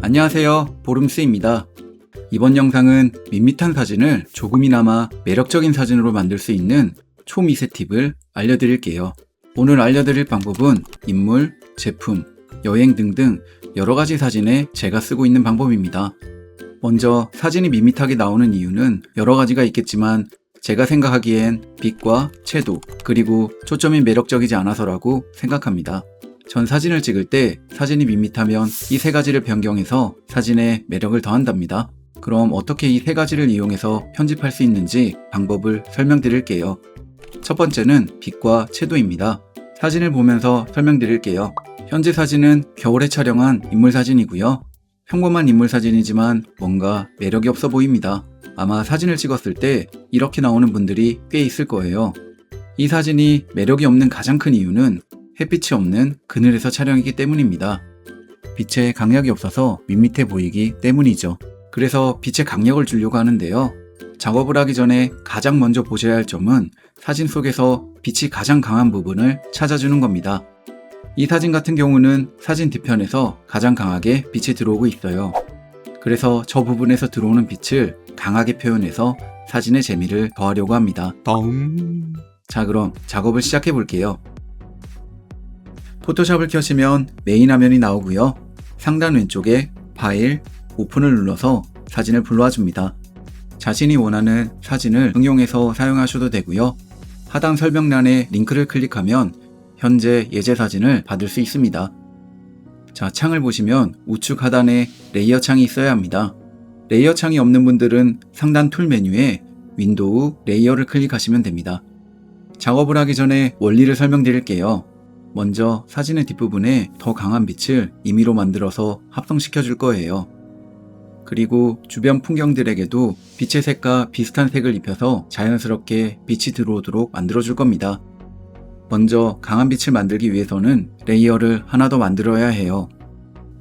안녕하세요, 보름스입니다. 이번 영상은 밋밋한 사진을 조금이나마 매력적인 사진으로 만들 수 있는 초미세 팁을 알려드릴게요. 오늘 알려드릴 방법은 인물, 제품, 여행 등등 여러가지 사진에 제가 쓰고 있는 방법입니다. 먼저 사진이 밋밋하게 나오는 이유는 여러가지가 있겠지만 제가 생각하기엔 빛과 채도, 그리고 초점이 매력적이지 않아서라고 생각합니다. 전 사진을 찍을 때 사진이 밋밋하면 이 세 가지를 변경해서 사진에 매력을 더한답니다. 그럼 어떻게 이 세 가지를 이용해서 편집할 수 있는지 방법을 설명드릴게요. 첫 번째는 빛과 채도입니다. 사진을 보면서 설명드릴게요. 현재 사진은 겨울에 촬영한 인물 사진이고요. 평범한 인물 사진이지만 뭔가 매력이 없어 보입니다. 아마 사진을 찍었을 때 이렇게 나오는 분들이 꽤 있을 거예요. 이 사진이 매력이 없는 가장 큰 이유는 햇빛이 없는 그늘에서 촬영이기 때문입니다. 빛의 강약이 없어서 밋밋해 보이기 때문이죠. 그래서 빛의 강력을 주려고 하는데요. 작업을 하기 전에 가장 먼저 보셔야 할 점은 사진 속에서 빛이 가장 강한 부분을 찾아주는 겁니다. 이 사진 같은 경우는 사진 뒤편에서 가장 강하게 빛이 들어오고 있어요. 그래서 저 부분에서 들어오는 빛을 강하게 표현해서 사진의 재미를 더하려고 합니다. 자, 그럼 작업을 시작해 볼게요. 포토샵을 켜시면 메인 화면이 나오고요. 상단 왼쪽에 파일, 오픈을 눌러서 사진을 불러와 줍니다. 자신이 원하는 사진을 응용해서 사용하셔도 되고요. 하단 설명란에 링크를 클릭하면 현재 예제 사진을 받을 수 있습니다. 자, 창을 보시면 우측 하단에 레이어 창이 있어야 합니다. 레이어 창이 없는 분들은 상단 툴 메뉴에 윈도우 레이어를 클릭하시면 됩니다. 작업을 하기 전에 원리를 설명드릴게요. 먼저 사진의 뒷부분에 더 강한 빛을 임의로 만들어서 합성시켜 줄 거예요. 그리고 주변 풍경들에게도 빛의 색과 비슷한 색을 입혀서 자연스럽게 빛이 들어오도록 만들어 줄 겁니다. 먼저 강한 빛을 만들기 위해서는 레이어를 하나 더 만들어야 해요.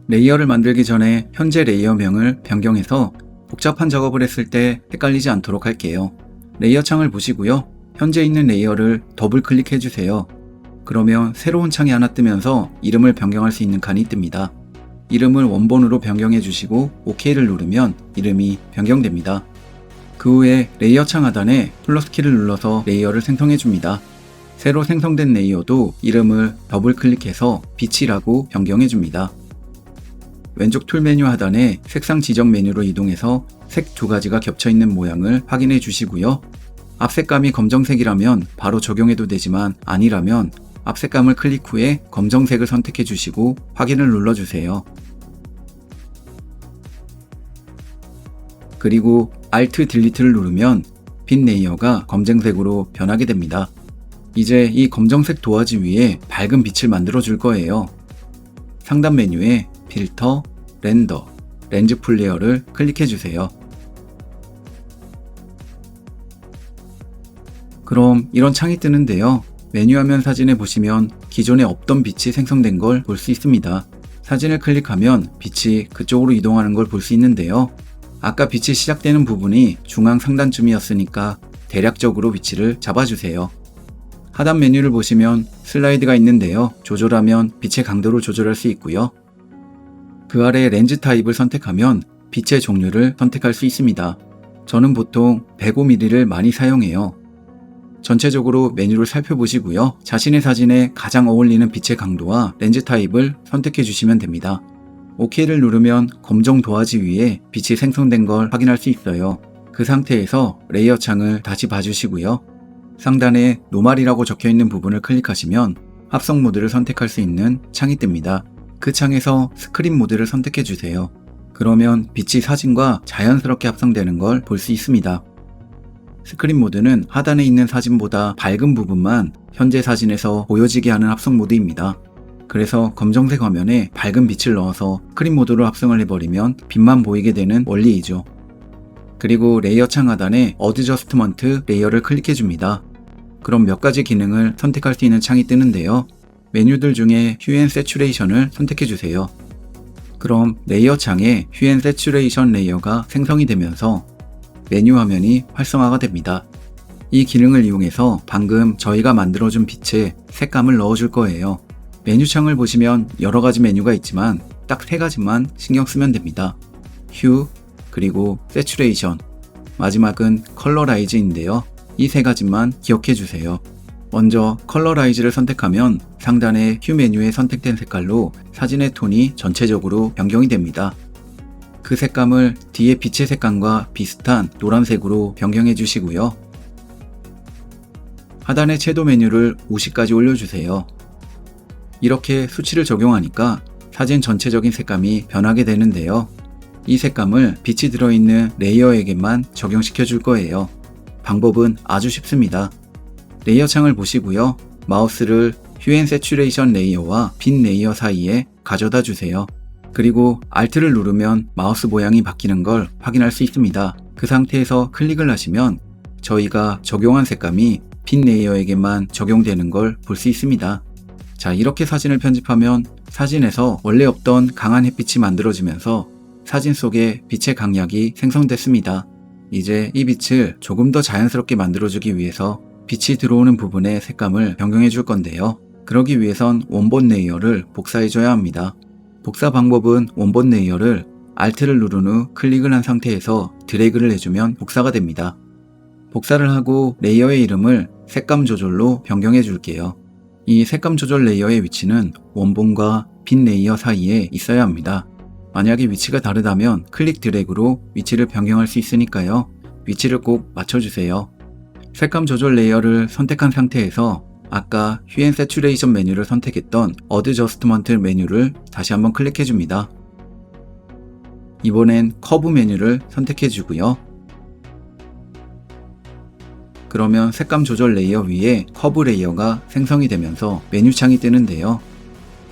레이어를 만들기 전에 현재 레이어명을 변경해서 복잡한 작업을 했을 때 헷갈리지 않도록 할게요. 레이어 창을 보시고요. 현재 있는 레이어를 더블 클릭해 주세요. 그러면 새로운 창이 하나 뜨면서 이름을 변경할 수 있는 칸이 뜹니다. 이름을 원본으로 변경해 주시고 OK를 누르면 이름이 변경됩니다. 그 후에 레이어 창 하단에 플러스 키를 눌러서 레이어를 생성해 줍니다. 새로 생성된 레이어도 이름을 더블 클릭해서 빛이라고 변경해 줍니다. 왼쪽 툴 메뉴 하단에 색상 지정 메뉴로 이동해서 색 두 가지가 겹쳐 있는 모양을 확인해 주시고요. 앞색감이 검정색이라면 바로 적용해도 되지만 아니라면 앞색감을 클릭 후에 검정색을 선택해 주시고 확인을 눌러주세요. 그리고 Alt Delete를 누르면 빛 레이어가 검정색으로 변하게 됩니다. 이제 이 검정색 도화지 위에 밝은 빛을 만들어 줄 거예요. 상단 메뉴에 필터, 렌더, 렌즈 플레이어를 클릭해 주세요. 그럼 이런 창이 뜨는데요. 메뉴 화면 사진에 보시면 기존에 없던 빛이 생성된 걸 볼 수 있습니다. 사진을 클릭하면 빛이 그쪽으로 이동하는 걸 볼 수 있는데요. 아까 빛이 시작되는 부분이 중앙 상단쯤이었으니까 대략적으로 위치를 잡아주세요. 하단 메뉴를 보시면 슬라이드가 있는데요. 조절하면 빛의 강도를 조절할 수 있고요. 그 아래 렌즈 타입을 선택하면 빛의 종류를 선택할 수 있습니다. 저는 보통 105mm를 많이 사용해요. 전체적으로 메뉴를 살펴보시고요. 자신의 사진에 가장 어울리는 빛의 강도와 렌즈 타입을 선택해 주시면 됩니다. OK를 누르면 검정 도화지 위에 빛이 생성된 걸 확인할 수 있어요. 그 상태에서 레이어 창을 다시 봐주시고요. 상단에 노멀이라고 적혀 있는 부분을 클릭하시면 합성 모드를 선택할 수 있는 창이 뜹니다. 그 창에서 스크린 모드를 선택해 주세요. 그러면 빛이 사진과 자연스럽게 합성되는 걸 볼 수 있습니다. 스크린 모드는 하단에 있는 사진보다 밝은 부분만 현재 사진에서 보여지게 하는 합성 모드입니다. 그래서 검정색 화면에 밝은 빛을 넣어서 스크린 모드로 합성을 해버리면 빛만 보이게 되는 원리이죠. 그리고 레이어 창 하단에 어드저스트먼트 레이어를 클릭해 줍니다. 그럼 몇 가지 기능을 선택할 수 있는 창이 뜨는데요. 메뉴들 중에 휴 앤 세츄레이션을 선택해 주세요. 그럼 레이어 창에 휴 앤 세츄레이션 레이어가 생성이 되면서 메뉴 화면이 활성화가 됩니다. 이 기능을 이용해서 방금 저희가 만들어준 빛에 색감을 넣어줄 거예요. 메뉴창을 보시면 여러가지 메뉴가 있지만 딱 3가지만 신경 쓰면 됩니다. 휴, 그리고 세츄레이션, 마지막은 컬러라이즈인데요. 이 3가지만 기억해 주세요. 먼저 컬러라이즈를 선택하면 상단의 휴 메뉴에 선택된 색깔로 사진의 톤이 전체적으로 변경이 됩니다. 그 색감을 뒤에 빛의 색감과 비슷한 노란색으로 변경해 주시고요. 하단의 채도 메뉴를 50까지 올려주세요. 이렇게 수치를 적용하니까 사진 전체적인 색감이 변하게 되는데요. 이 색감을 빛이 들어있는 레이어에게만 적용시켜 줄 거예요. 방법은 아주 쉽습니다. 레이어 창을 보시고요. 마우스를 휴 앤 세츄레이션 레이어와 빛 레이어 사이에 가져다 주세요. 그리고 Alt를 누르면 마우스 모양이 바뀌는 걸 확인할 수 있습니다. 그 상태에서 클릭을 하시면 저희가 적용한 색감이 빛 레이어에게만 적용되는 걸 볼 수 있습니다. 자, 이렇게 사진을 편집하면 사진에서 원래 없던 강한 햇빛이 만들어지면서 사진 속에 빛의 강약이 생성됐습니다. 이제 이 빛을 조금 더 자연스럽게 만들어주기 위해서 빛이 들어오는 부분의 색감을 변경해 줄 건데요. 그러기 위해선 원본 레이어를 복사해 줘야 합니다. 복사 방법은 원본 레이어를 Alt를 누른 후 클릭을 한 상태에서 드래그를 해주면 복사가 됩니다. 복사를 하고 레이어의 이름을 색감 조절로 변경해 줄게요. 이 색감 조절 레이어의 위치는 원본과 빛 레이어 사이에 있어야 합니다. 만약에 위치가 다르다면 클릭 드래그로 위치를 변경할 수 있으니까요. 위치를 꼭 맞춰주세요. 색감 조절 레이어를 선택한 상태에서 아까 휴 앤 세츄레이션 메뉴를 선택했던 어드저스트먼트 메뉴를 다시 한번 클릭해 줍니다. 이번엔 커브 메뉴를 선택해 주고요. 그러면 색감 조절 레이어 위에 커브 레이어가 생성이 되면서 메뉴창이 뜨는데요.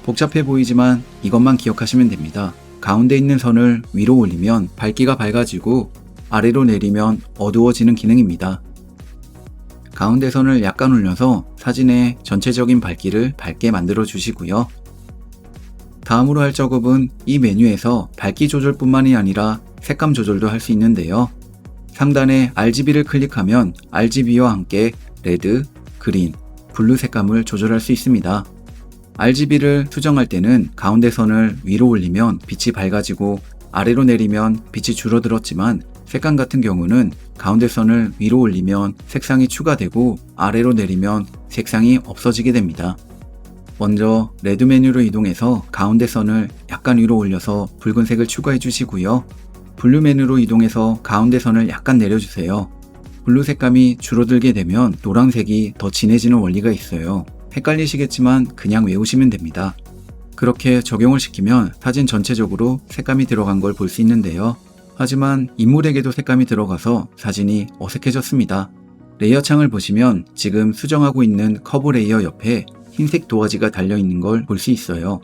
복잡해 보이지만 이것만 기억하시면 됩니다. 가운데 있는 선을 위로 올리면 밝기가 밝아지고 아래로 내리면 어두워지는 기능입니다. 가운데 선을 약간 올려서 사진의 전체적인 밝기를 밝게 만들어 주시고요. 다음으로 할 작업은 이 메뉴에서 밝기 조절뿐만이 아니라 색감 조절도 할 수 있는데요. 상단에 RGB를 클릭하면 RGB와 함께 레드, 그린, 블루 색감을 조절할 수 있습니다. RGB를 수정할 때는 가운데 선을 위로 올리면 빛이 밝아지고 아래로 내리면 빛이 줄어들었지만 색감 같은 경우는 가운데 선을 위로 올리면 색상이 추가되고 아래로 내리면 색상이 없어지게 됩니다. 먼저 레드 메뉴로 이동해서 가운데 선을 약간 위로 올려서 붉은색을 추가해 주시고요. 블루 메뉴로 이동해서 가운데 선을 약간 내려주세요. 블루 색감이 줄어들게 되면 노란색이 더 진해지는 원리가 있어요. 헷갈리시겠지만 그냥 외우시면 됩니다. 그렇게 적용을 시키면 사진 전체적으로 색감이 들어간 걸 볼 수 있는데요. 하지만 인물에게도 색감이 들어가서 사진이 어색해졌습니다. 레이어 창을 보시면 지금 수정하고 있는 커브 레이어 옆에 흰색 도화지가 달려있는 걸 볼 수 있어요.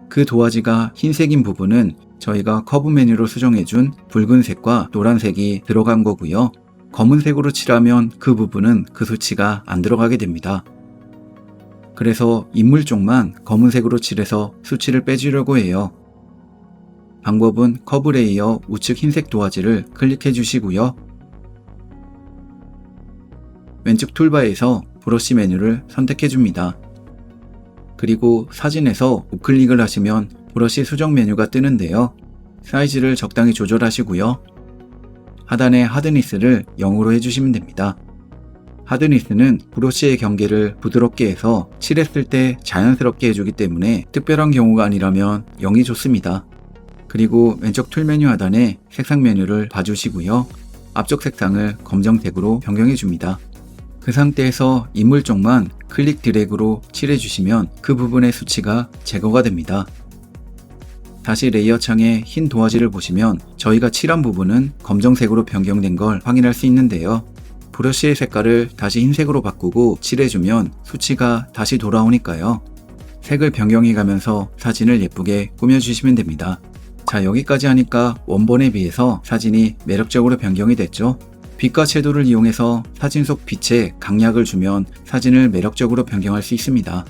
그 도화지가 흰색인 부분은 저희가 커브 메뉴로 수정해준 붉은색과 노란색이 들어간 거고요. 검은색으로 칠하면 그 부분은 그 수치가 안 들어가게 됩니다. 그래서 인물 쪽만 검은색으로 칠해서 수치를 빼주려고 해요. 방법은 커브 레이어 우측 흰색 도화지를 클릭해 주시고요. 왼쪽 툴바에서 브러쉬 메뉴를 선택해 줍니다. 그리고 사진에서 우클릭을 하시면 브러쉬 수정 메뉴가 뜨는데요. 사이즈를 적당히 조절하시고요. 하단에 하드니스를 0으로 해주시면 됩니다. 하드니스는 브러쉬의 경계를 부드럽게 해서 칠했을 때 자연스럽게 해주기 때문에 특별한 경우가 아니라면 0이 좋습니다. 그리고 왼쪽 툴 메뉴 하단에 색상 메뉴를 봐주시고요. 앞쪽 색상을 검정색으로 변경해 줍니다. 그 상태에서 인물 쪽만 클릭 드래그로 칠해주시면 그 부분의 수치가 제거가 됩니다. 다시 레이어 창에 흰 도화지를 보시면 저희가 칠한 부분은 검정색으로 변경된 걸 확인할 수 있는데요. 브러쉬의 색깔을 다시 흰색으로 바꾸고 칠해주면 수치가 다시 돌아오니까요. 색을 변경해 가면서 사진을 예쁘게 꾸며주시면 됩니다. 자, 여기까지 하니까 원본에 비해서 사진이 매력적으로 변경이 됐죠. 빛과 채도를 이용해서 사진 속 빛에 강약을 주면 사진을 매력적으로 변경할 수 있습니다.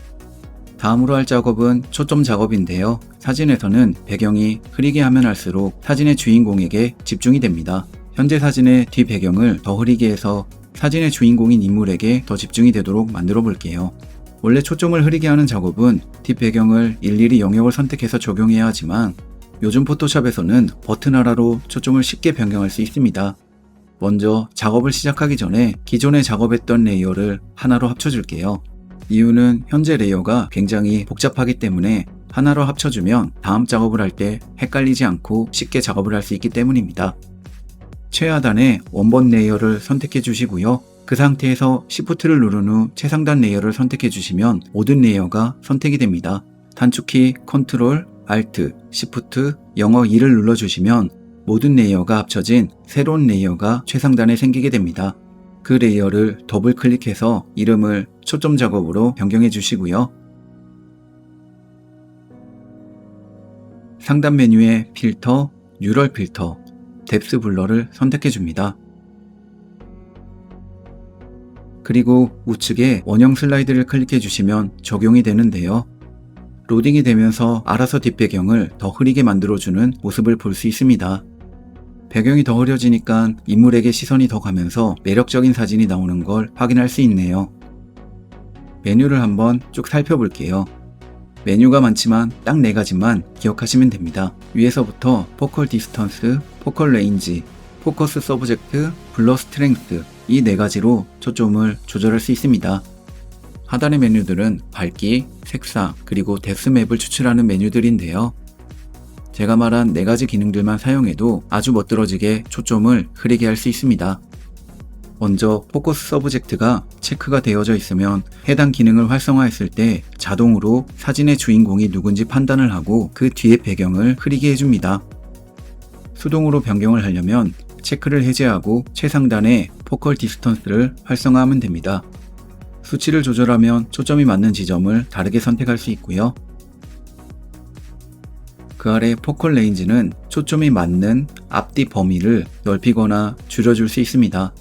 다음으로 할 작업은 초점 작업인데요. 사진에서는 배경이 흐리게 하면 할수록 사진의 주인공에게 집중이 됩니다. 현재 사진의 뒤 배경을 더 흐리게 해서 사진의 주인공인 인물에게 더 집중이 되도록 만들어 볼게요. 원래 초점을 흐리게 하는 작업은 뒷배경을 일일이 영역을 선택해서 적용해야 하지만 요즘 포토샵에서는 버튼 하나로 초점을 쉽게 변경할 수 있습니다. 먼저 작업을 시작하기 전에 기존에 작업했던 레이어를 하나로 합쳐줄게요. 이유는 현재 레이어가 굉장히 복잡하기 때문에 하나로 합쳐주면 다음 작업을 할 때 헷갈리지 않고 쉽게 작업을 할 수 있기 때문입니다. 최하단에 원본 레이어를 선택해 주시고요. 그 상태에서 Shift를 누른 후 최상단 레이어를 선택해 주시면 모든 레이어가 선택이 됩니다. 단축키 Ctrl, Alt, Shift, 영어 2를 눌러주시면 모든 레이어가 합쳐진 새로운 레이어가 최상단에 생기게 됩니다. 그 레이어를 더블 클릭해서 이름을 초점 작업으로 변경해 주시고요. 상단 메뉴의 필터, 뉴럴 필터, 뎁스 블러를 선택해 줍니다. 그리고 우측에 원형 슬라이드를 클릭해 주시면 적용이 되는데요. 로딩이 되면서 알아서 뒷배경을 더 흐리게 만들어주는 모습을 볼 수 있습니다. 배경이 더 흐려지니까 인물에게 시선이 더 가면서 매력적인 사진이 나오는 걸 확인할 수 있네요. 메뉴를 한번 쭉 살펴볼게요. 메뉴가 많지만 딱 4가지만 기억하시면 됩니다. 위에서부터 포컬 디스턴스, 포컬 레인지, 포커스 서브젝트, 블러 스트렝스 이 4가지로 초점을 조절할 수 있습니다. 하단의 메뉴들은 밝기, 색상, 그리고 뎁스맵을 추출하는 메뉴들인데요. 제가 말한 4가지 기능들만 사용해도 아주 멋들어지게 초점을 흐리게 할 수 있습니다. 먼저 포커스 서브젝트가 체크가 되어져 있으면 해당 기능을 활성화했을 때 자동으로 사진의 주인공이 누군지 판단을 하고 그 뒤의 배경을 흐리게 해줍니다. 수동으로 변경을 하려면 체크를 해제하고 최상단에 포컬 디스턴스를 활성화하면 됩니다. 수치를 조절하면 초점이 맞는 지점을 다르게 선택할 수 있고요. 그 아래 포컬 레인지는 초점이 맞는 앞뒤 범위를 넓히거나 줄여줄 수 있습니다.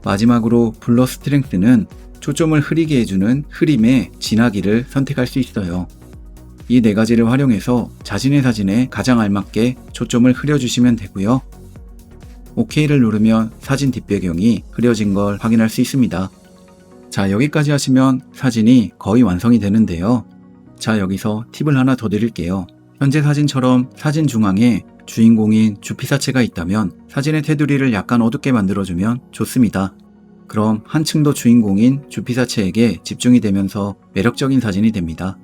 마지막으로 블러 스트렝스는 초점을 흐리게 해주는 흐림의 진하기를 선택할 수 있어요. 이 4가지를 활용해서 자신의 사진에 가장 알맞게 초점을 흐려주시면 되고요. OK를 누르면 사진 뒷배경이 흐려진 걸 확인할 수 있습니다. 자, 여기까지 하시면 사진이 거의 완성이 되는데요. 자, 여기서 팁을 하나 더 드릴게요. 현재 사진처럼 사진 중앙에 주인공인 주피사체가 있다면 사진의 테두리를 약간 어둡게 만들어주면 좋습니다. 그럼 한층 더 주인공인 주피사체에게 집중이 되면서 매력적인 사진이 됩니다.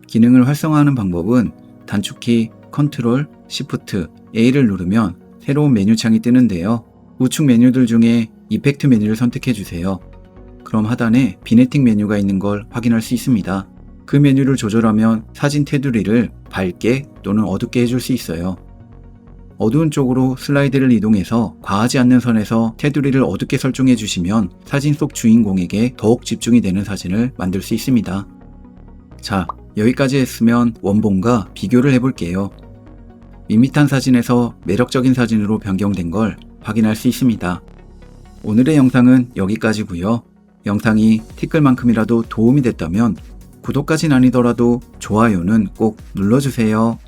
기능을 활성화하는 방법은 단축키 Ctrl, Shift, A를 누르면 새로운 메뉴창이 뜨는데요. 우측 메뉴들 중에 이펙트 메뉴를 선택해 주세요. 그럼 하단에 비네팅 메뉴가 있는 걸 확인할 수 있습니다. 그 메뉴를 조절하면 사진 테두리를 밝게 또는 어둡게 해줄 수 있어요. 어두운 쪽으로 슬라이드를 이동해서 과하지 않는 선에서 테두리를 어둡게 설정해 주시면 사진 속 주인공에게 더욱 집중이 되는 사진을 만들 수 있습니다. 자, 여기까지 했으면 원본과 비교를 해볼게요. 밋밋한 사진에서 매력적인 사진으로 변경된 걸 확인할 수 있습니다. 오늘의 영상은 여기까지고요. 영상이 티끌만큼이라도 도움이 됐다면 구독까진 아니더라도 좋아요는 꼭 눌러주세요.